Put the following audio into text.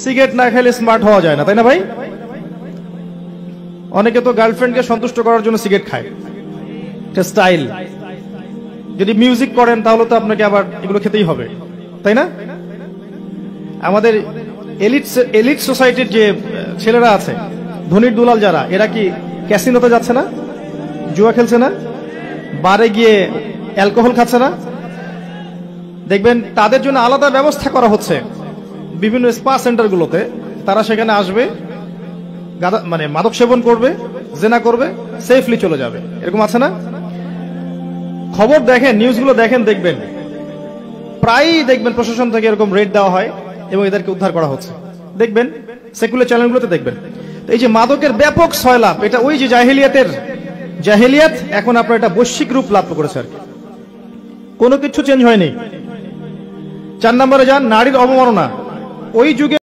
Cigarette না খেলে smart হওয়া যায় না, তাই না ভাই? অনেকে তো গার্লফ্রেন্ডকে সন্তুষ্ট করার জন্য সিগারেট খায়, এটা স্টাইল। যদি মিউজিক করেন তাহলে তো আপনাকে আবার এগুলো খেতেই হবে, তাই না? আমাদের এলিট সোসাইটির যে ছেলেরা আছে, ধনীর দুলাল যারা, এরা কি ক্যাসিনোতে যাচ্ছে না, জুয়া খেলছে না, বারে গিয়ে অ্যালকোহল খাচ্ছে না? দেখবেন তাদের জন্য আলাদা ব্যবস্থা করা হচ্ছে বিভিন্ন স্পা সেন্টারগুলোতে। তারা সেখানে আসবে, মানে মাদক সেবন করবে, জেনা করবে, সেফলি চলে যাবে। এরকম আছে না? খবর দেখেন, নিউজগুলো দেখেন, দেখবেন প্রায়ই দেখবেন প্রশাসন থেকে এরকম রেড দেওয়া হয় এবং এদেরকে উদ্ধার করা হচ্ছে। দেখবেন সেকুলার চ্যানেলগুলোতে দেখবেন। এই যে মাদকের ব্যাপক ছয়লাভ, এটা ওই যে জাহেলিয়াত এখন আপনার এটা বৈশ্বিক রূপ লাভ করেছে আর কি, কোনো কিছু চেঞ্জ হয়নি। 4 নম্বরে যান, নারীর অবমাননা। ওই যুগে